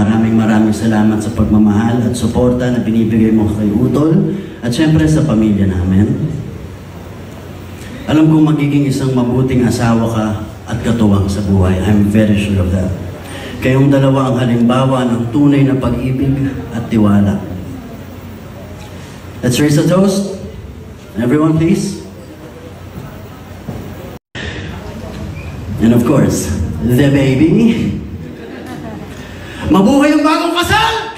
maraming salamat sa pagmamahal at suporta na binibigay mo kay Utol at syempre sa pamilya namin. Alam kong magiging isang mabuting asawa ka at katuwang sa buhay. I'm very sure of that. Kayong dalawa ang halimbawa ng tunay na pag-ibig at tiwala. Let's raise a toast. Everyone, please. And of course, the baby. Mabuhay ang bagong kasal!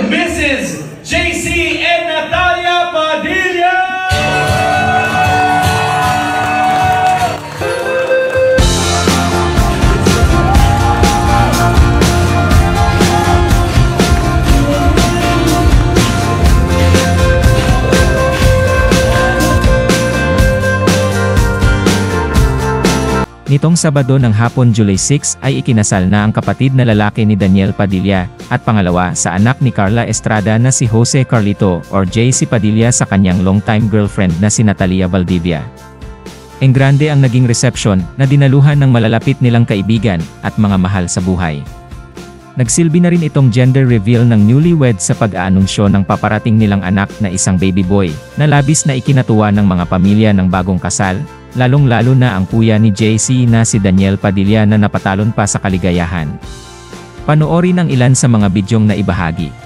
Mrs. JC and Natalia Padilla! Nitong Sabado ng hapon July 6 ay ikinasal na ang kapatid na lalaki ni Daniel Padilla, at pangalawa sa anak ni Carla Estrada na si Jose Carlito or JC Padilla sa kanyang long-time girlfriend na si Natalia Valdivia. Engrande ang naging reception na dinaluhan ng malalapit nilang kaibigan at mga mahal sa buhay. Nagsilbi na rin itong gender reveal ng newlywed sa pag-aanunsyo ng paparating nilang anak na isang baby boy, na labis na ikinatuwa ng mga pamilya ng bagong kasal, lalong-lalo na ang kuya ni JC na si Daniel Padilla na napatalon pa sa kaligayahan. Panoorin ang ilan sa mga bidyong na ibahagi.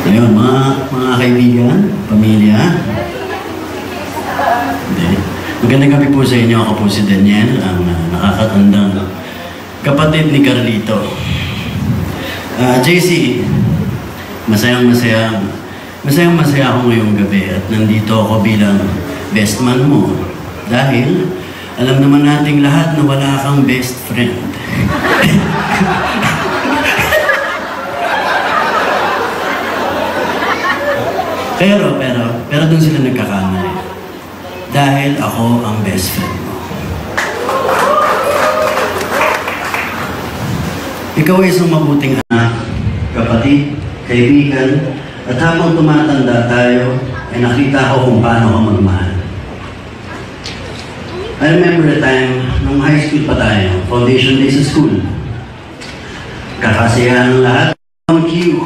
Ngayon, mga kaibigan, pamilya. Hindi. Magandang gabi po sa inyo. Ako po si Daniel, ang nakakatandang kapatid ni Carlito. JC, masayang-masaya ako ngayong gabi at nandito ako bilang best man mo. Dahil alam naman nating lahat na wala kang best friend. Pero dun sila nagkakamali. Dahil ako ang best friend mo. Ikaw ay isang mabuting anak, kapatid, kaibigan, at habang tumatanda tayo, ay nakita ko kung paano ka magmahal. I remember the time, nung high school pa tayo, foundation days sa school. Kakasiyahan ng lahat. On cue,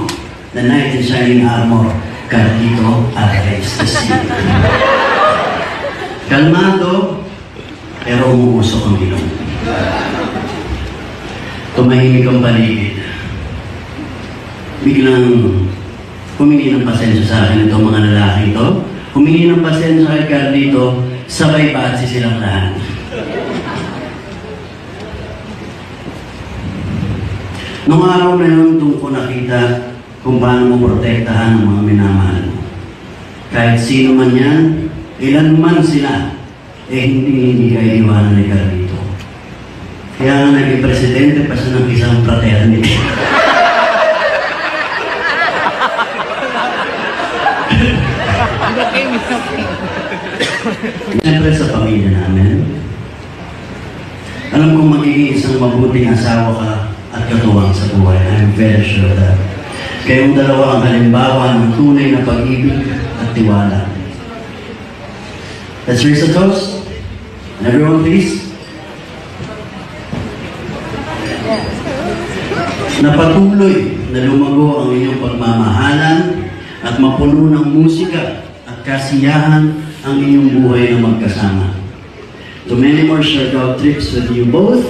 the knight in shining armor, Carlito arrives the scene. Kalmado, pero umuusok ang ilong. Tumahimik ang paligid. biglang humingi ng pasensya sa akin itong mga lalaki ito. Humingi ng pasensya kay Carlito, sabay batsi silang lahat. Noong araw na yun, doon ko nakita kung paano mo protektahan ang mga minamahal mo. Kahit sino man yan, ilan man sila, hindi kayo iwanan ni Carlito. Kaya nga naging presidente pa siya ng isang fraternity. Siyempre sa pamilya namin, alam kong magiging isang mabuting asawa ka at katuwang sa buhay. I'm very sure that kayong dalawa ang halimbawa ng tunay na pag-ibig at tiwala. Let's raise a toast. Everyone please. Na patuloy na lumago ang inyong pagmamahalan at mapuno ng musika at kasiyahan ang inyong buhay na magkasama. To many more Siargao trips with you both.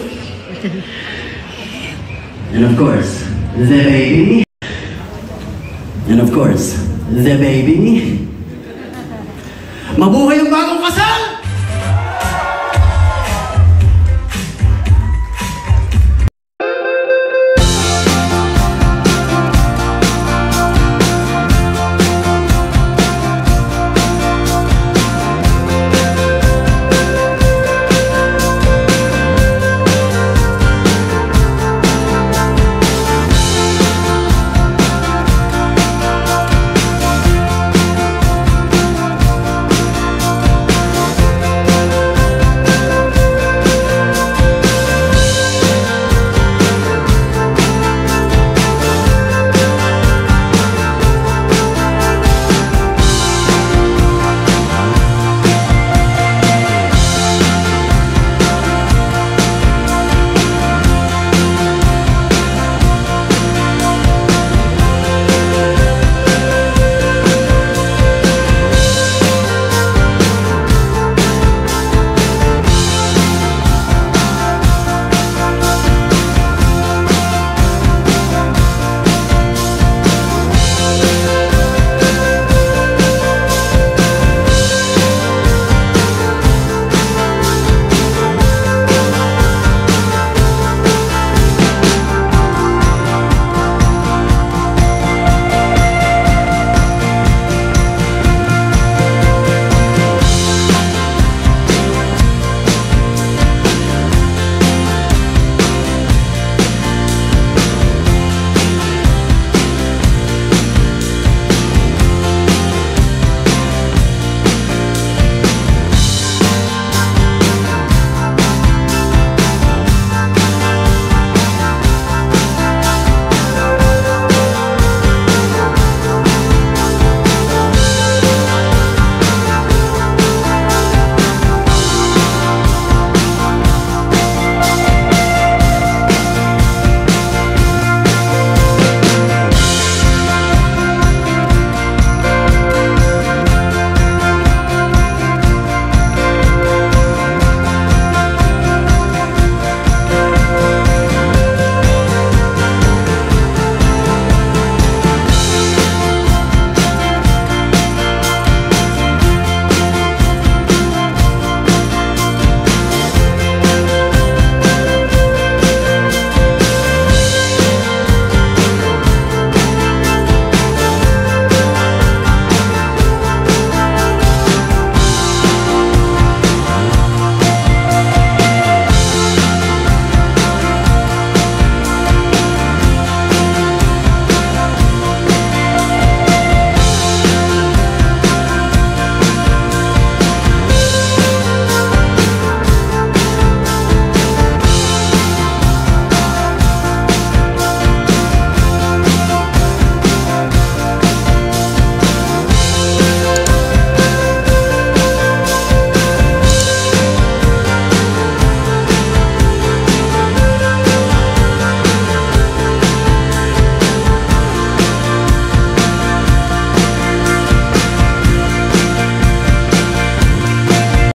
And of course, the baby. And of course, the baby. Mabuhay ang bagong kasal!